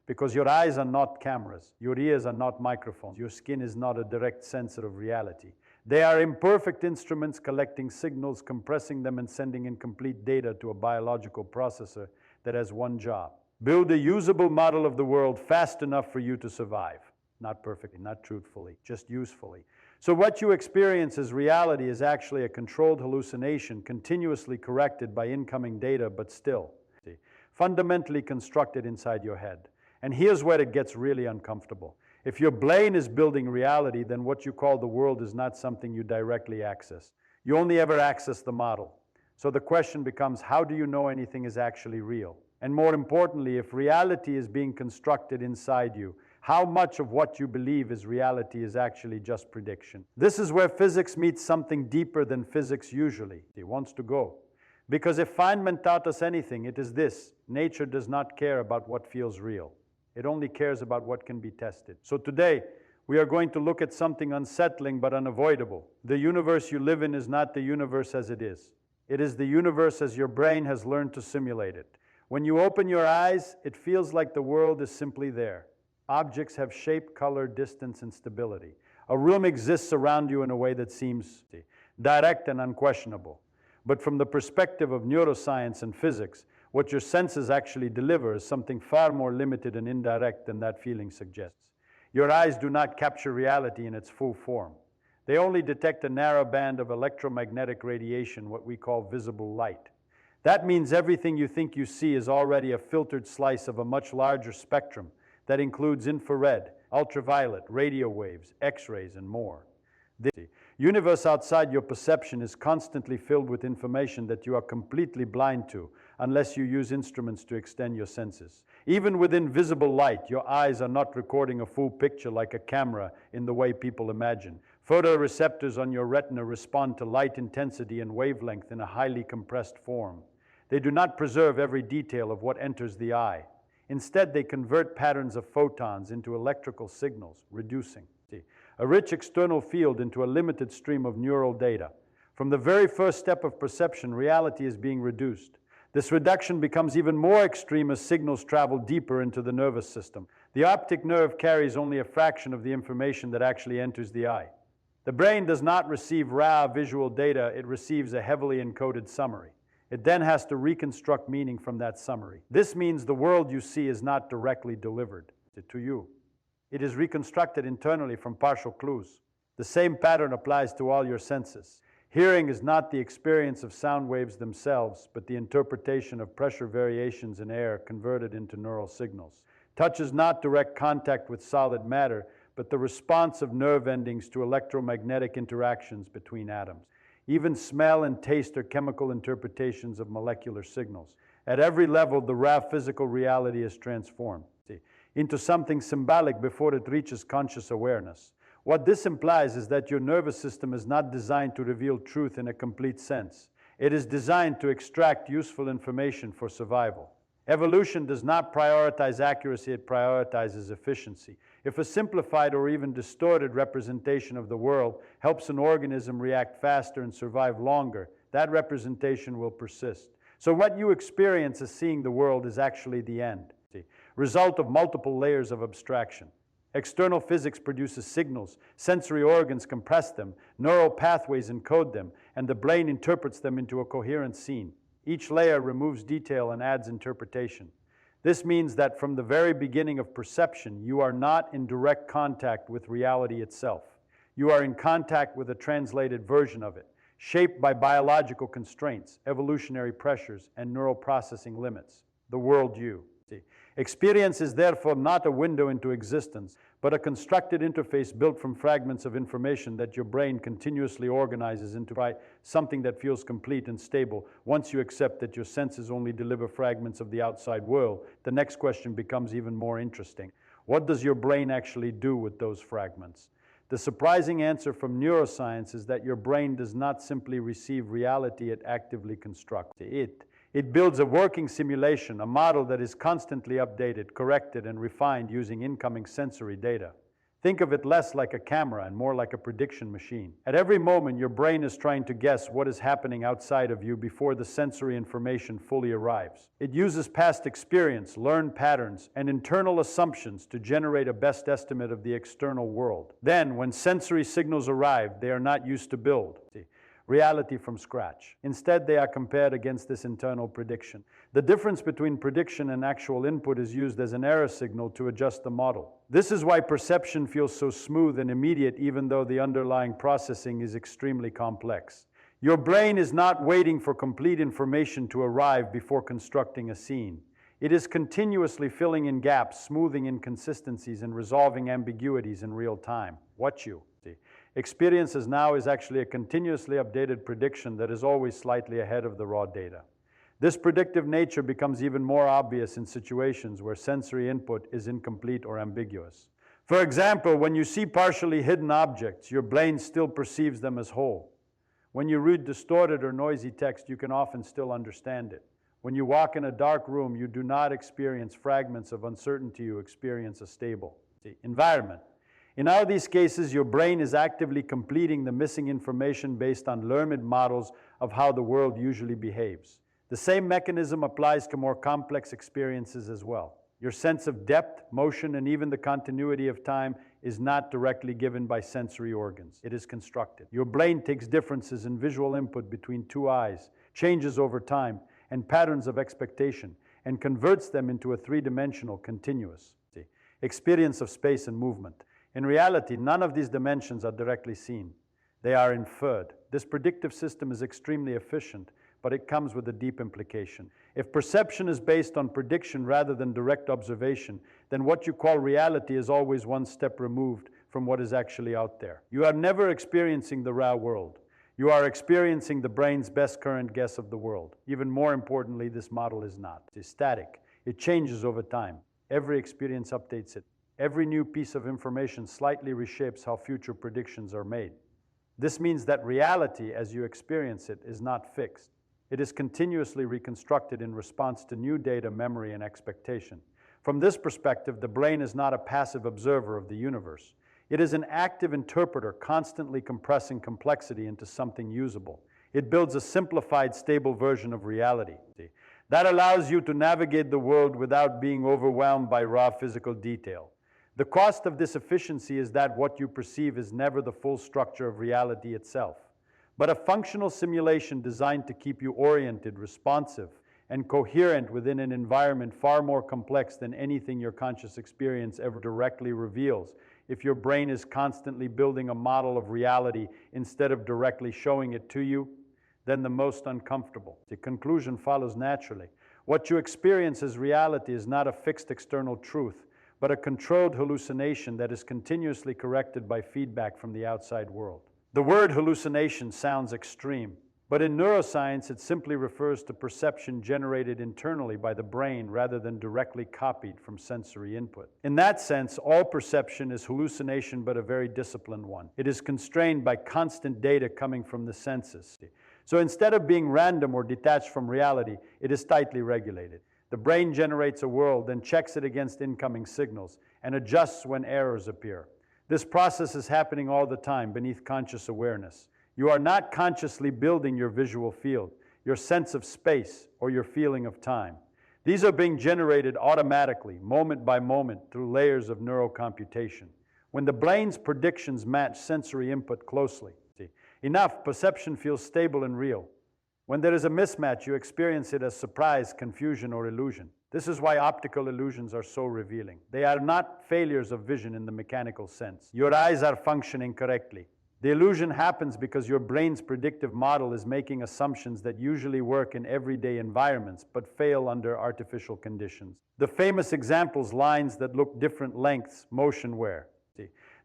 Because your eyes are not cameras, your ears are not microphones, your skin is not a direct sensor of reality. They are imperfect instruments collecting signals, compressing them, and sending incomplete data to a biological processor that has one job: build a usable model of the world fast enough for you to survive. Not perfectly, not truthfully, just usefully. So what you experience as reality is actually a controlled hallucination, continuously corrected by incoming data, but still fundamentally constructed inside your head. And here's where it gets really uncomfortable. If your brain is building reality, then what you call the world is not something you directly access. You only ever access the model. So the question becomes, how do you know anything is actually real? And more importantly, if reality is being constructed inside you, how much of what you believe is reality is actually just prediction? This is where physics meets something deeper than physics usually wants to go. Because if Feynman taught us anything, it is this: nature does not care about what feels real. It only cares about what can be tested. So today, we are going to look at something unsettling but unavoidable. The universe you live in is not the universe as it is. It is the universe as your brain has learned to simulate it. When you open your eyes, it feels like the world is simply there. Objects have shape, color, distance, and stability. A room exists around you in a way that seems direct and unquestionable. But from the perspective of neuroscience and physics, what your senses actually deliver is something far more limited and indirect than that feeling suggests. Your eyes do not capture reality in its full form. They only detect a narrow band of electromagnetic radiation, what we call visible light. That means everything you think you see is already a filtered slice of a much larger spectrum that includes infrared, ultraviolet, radio waves, X-rays, and more. The universe outside your perception is constantly filled with information that you are completely blind to unless you use instruments to extend your senses. Even within visible light, your eyes are not recording a full picture like a camera in the way people imagine. Photoreceptors on your retina respond to light intensity and wavelength in a highly compressed form. They do not preserve every detail of what enters the eye. Instead, they convert patterns of photons into electrical signals, reducing a rich external field into a limited stream of neural data. From the very first step of perception, reality is being reduced. This reduction becomes even more extreme as signals travel deeper into the nervous system. The optic nerve carries only a fraction of the information that actually enters the eye. The brain does not receive raw visual data, it receives a heavily encoded summary. It then has to reconstruct meaning from that summary. This means the world you see is not directly delivered to you. It is reconstructed internally from partial clues. The same pattern applies to all your senses. Hearing is not the experience of sound waves themselves, but the interpretation of pressure variations in air converted into neural signals. Touch is not direct contact with solid matter, but the response of nerve endings to electromagnetic interactions between atoms. Even smell and taste are chemical interpretations of molecular signals. At every level, the raw physical reality is transformed into something symbolic before it reaches conscious awareness. What this implies is that your nervous system is not designed to reveal truth in a complete sense. It is designed to extract useful information for survival. Evolution does not prioritize accuracy, it prioritizes efficiency. If a simplified or even distorted representation of the world helps an organism react faster and survive longer, that representation will persist. So what you experience as seeing the world is actually the end, result of multiple layers of abstraction. External physics produces signals, sensory organs compress them, neural pathways encode them, and the brain interprets them into a coherent scene. Each layer removes detail and adds interpretation. This means that from the very beginning of perception, you are not in direct contact with reality itself. You are in contact with a translated version of it, shaped by biological constraints, evolutionary pressures, and neural processing limits. The world you. Experience is therefore not a window into existence, but a constructed interface built from fragments of information that your brain continuously organizes into something that feels complete and stable. Once you accept that your senses only deliver fragments of the outside world, the next question becomes even more interesting. What does your brain actually do with those fragments? The surprising answer from neuroscience is that your brain does not simply receive reality, it actively constructs it. It builds a working simulation, a model that is constantly updated, corrected, and refined using incoming sensory data. Think of it less like a camera and more like a prediction machine. At every moment, your brain is trying to guess what is happening outside of you before the sensory information fully arrives. It uses past experience, learned patterns, and internal assumptions to generate a best estimate of the external world. Then, when sensory signals arrive, they are not used to build reality from scratch. Instead, they are compared against this internal prediction. The difference between prediction and actual input is used as an error signal to adjust the model. This is why perception feels so smooth and immediate, even though the underlying processing is extremely complex. Your brain is not waiting for complete information to arrive before constructing a scene. It is continuously filling in gaps, smoothing inconsistencies, and resolving ambiguities in real time. Watch you. Experiences now is actually a continuously updated prediction that is always slightly ahead of the raw data. This predictive nature becomes even more obvious in situations where sensory input is incomplete or ambiguous. For example, when you see partially hidden objects, your brain still perceives them as whole. When you read distorted or noisy text, you can often still understand it. When you walk in a dark room, you do not experience fragments of uncertainty, you experience a stable environment. In all these cases, your brain is actively completing the missing information based on learned models of how the world usually behaves. The same mechanism applies to more complex experiences as well. Your sense of depth, motion, and even the continuity of time is not directly given by sensory organs. It is constructed. Your brain takes differences in visual input between two eyes, changes over time, and patterns of expectation, and converts them into a three-dimensional, continuous experience of space and movement. In reality, none of these dimensions are directly seen. They are inferred. This predictive system is extremely efficient, but it comes with a deep implication. If perception is based on prediction rather than direct observation, then what you call reality is always one step removed from what is actually out there. You are never experiencing the raw world. You are experiencing the brain's best current guess of the world. Even more importantly, this model is not. It is static. It changes over time. Every experience updates it. Every new piece of information slightly reshapes how future predictions are made. This means that reality, as you experience it, is not fixed. It is continuously reconstructed in response to new data, memory, and expectation. From this perspective, the brain is not a passive observer of the universe. It is an active interpreter, constantly compressing complexity into something usable. It builds a simplified, stable version of reality that allows you to navigate the world without being overwhelmed by raw physical detail. The cost of this efficiency is that what you perceive is never the full structure of reality itself, but a functional simulation designed to keep you oriented, responsive, and coherent within an environment far more complex than anything your conscious experience ever directly reveals. If your brain is constantly building a model of reality instead of directly showing it to you, then the most uncomfortable. The conclusion follows naturally. What you experience as reality is not a fixed external truth, but a controlled hallucination that is continuously corrected by feedback from the outside world. The word hallucination sounds extreme, but in neuroscience it simply refers to perception generated internally by the brain rather than directly copied from sensory input. In that sense, all perception is hallucination, but a very disciplined one. It is constrained by constant data coming from the senses. So instead of being random or detached from reality, it is tightly regulated. The brain generates a world, then checks it against incoming signals, and adjusts when errors appear. This process is happening all the time beneath conscious awareness. You are not consciously building your visual field, your sense of space, or your feeling of time. These are being generated automatically, moment by moment, through layers of neurocomputation. When the brain's predictions match sensory input closely enough, perception feels stable and real. When there is a mismatch, you experience it as surprise, confusion, or illusion. This is why optical illusions are so revealing. They are not failures of vision in the mechanical sense. Your eyes are functioning correctly. The illusion happens because your brain's predictive model is making assumptions that usually work in everyday environments but fail under artificial conditions. The famous examples, lines that look different lengths, motion where.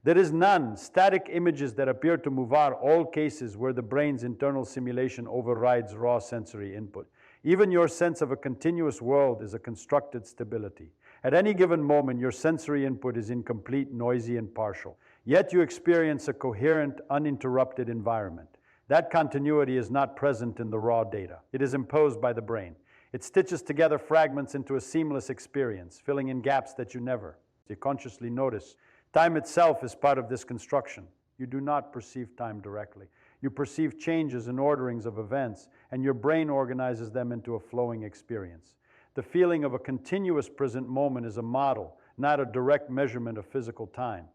There is none. Static images that appear to move are all cases where the brain's internal simulation overrides raw sensory input. Even your sense of a continuous world is a constructed stability. At any given moment, your sensory input is incomplete, noisy, and partial. Yet you experience a coherent, uninterrupted environment. That continuity is not present in the raw data. It is imposed by the brain. It stitches together fragments into a seamless experience, filling in gaps that you never consciously notice. Time itself is part of this construction. You do not perceive time directly. You perceive changes and orderings of events, and your brain organizes them into a flowing experience. The feeling of a continuous present moment is a model, not a direct measurement of physical time.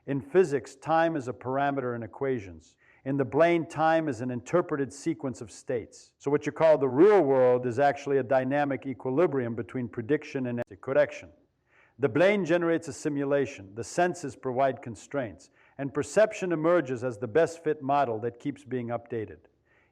In physics, time is a parameter in equations. In the brain, time is an interpreted sequence of states. So what you call the real world is actually a dynamic equilibrium between prediction and correction. The brain generates a simulation, the senses provide constraints, and perception emerges as the best fit model that keeps being updated.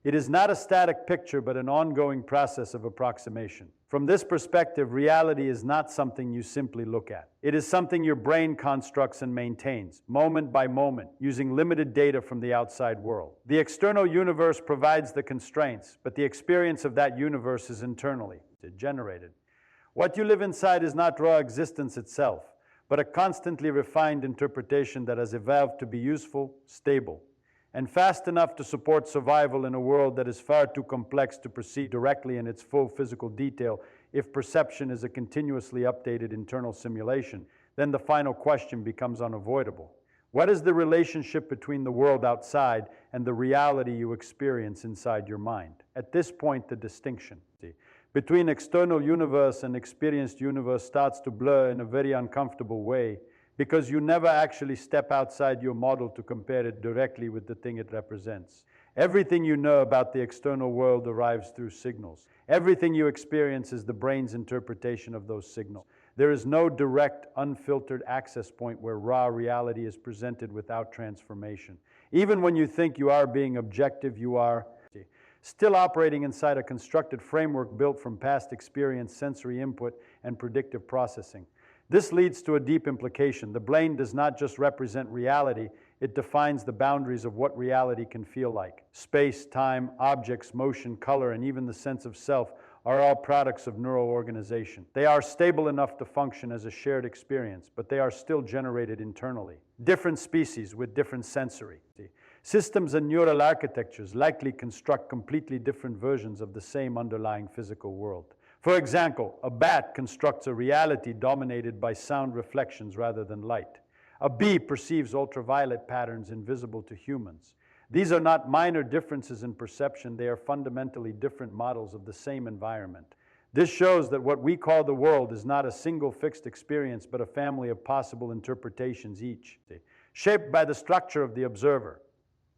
It is not a static picture, but an ongoing process of approximation. From this perspective, reality is not something you simply look at. It is something your brain constructs and maintains, moment by moment, using limited data from the outside world. The external universe provides the constraints, but the experience of that universe is internally generated. What you live inside is not raw existence itself, but a constantly refined interpretation that has evolved to be useful, stable, and fast enough to support survival in a world that is far too complex to perceive directly in its full physical detail. If perception is a continuously updated internal simulation, then the final question becomes unavoidable. What is the relationship between the world outside and the reality you experience inside your mind? At this point, the distinction between external universe and experienced universe starts to blur in a very uncomfortable way, because you never actually step outside your model to compare it directly with the thing it represents. Everything you know about the external world arrives through signals. Everything you experience is the brain's interpretation of those signals. There is no direct, unfiltered access point where raw reality is presented without transformation. Even when you think you are being objective, you are still operating inside a constructed framework built from past experience, sensory input, and predictive processing. This leads to a deep implication. The brain does not just represent reality, it defines the boundaries of what reality can feel like. Space, time, objects, motion, color, and even the sense of self are all products of neural organization. They are stable enough to function as a shared experience, but they are still generated internally. Different species with different sensory. Systems and neural architectures likely construct completely different versions of the same underlying physical world. For example, a bat constructs a reality dominated by sound reflections rather than light. A bee perceives ultraviolet patterns invisible to humans. These are not minor differences in perception, they are fundamentally different models of the same environment. This shows that what we call the world is not a single fixed experience, but a family of possible interpretations, each shaped by the structure of the observer.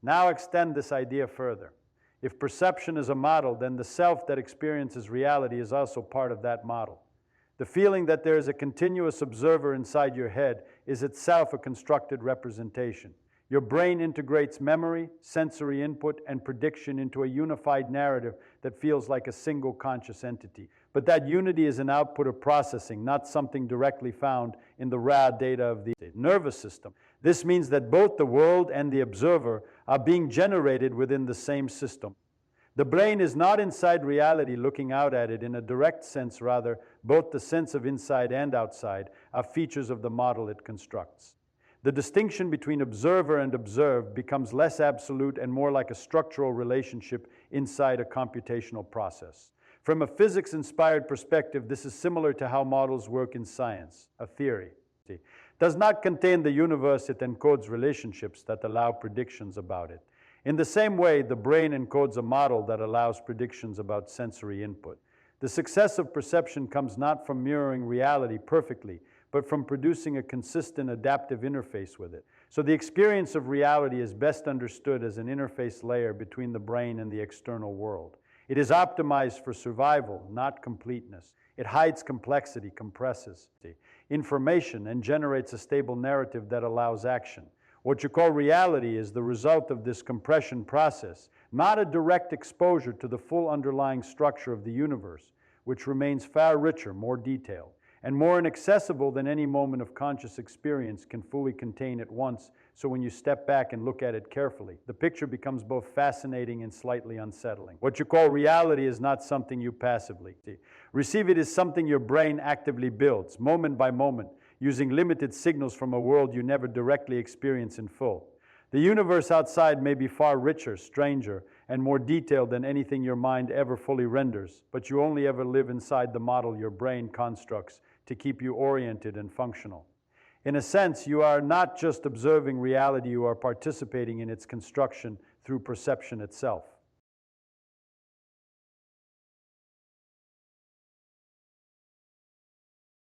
Now extend this idea further. If perception is a model, then the self that experiences reality is also part of that model. The feeling that there is a continuous observer inside your head is itself a constructed representation. Your brain integrates memory, sensory input, and prediction into a unified narrative that feels like a single conscious entity. But that unity is an output of processing, not something directly found in the raw data of the nervous system. This means that both the world and the observer are being generated within the same system. The brain is not inside reality looking out at it in a direct sense, rather, both the sense of inside and outside are features of the model it constructs. The distinction between observer and observed becomes less absolute and more like a structural relationship inside a computational process. From a physics-inspired perspective, this is similar to how models work in science. A theory does not contain the universe, it encodes relationships that allow predictions about it. In the same way, the brain encodes a model that allows predictions about sensory input. The success of perception comes not from mirroring reality perfectly, but from producing a consistent adaptive interface with it. So the experience of reality is best understood as an interface layer between the brain and the external world. It is optimized for survival, not completeness. It hides complexity, compresses information, and generates a stable narrative that allows action. What you call reality is the result of this compression process, not a direct exposure to the full underlying structure of the universe, which remains far richer, more detailed, and more inaccessible than any moment of conscious experience can fully contain at once. So when you step back and look at it carefully, the picture becomes both fascinating and slightly unsettling. What you call reality is not something you passively receive. It is something your brain actively builds, moment by moment, using limited signals from a world you never directly experience in full. The universe outside may be far richer, stranger, and more detailed than anything your mind ever fully renders, but you only ever live inside the model your brain constructs to keep you oriented and functional. In a sense, you are not just observing reality, you are participating in its construction through perception itself.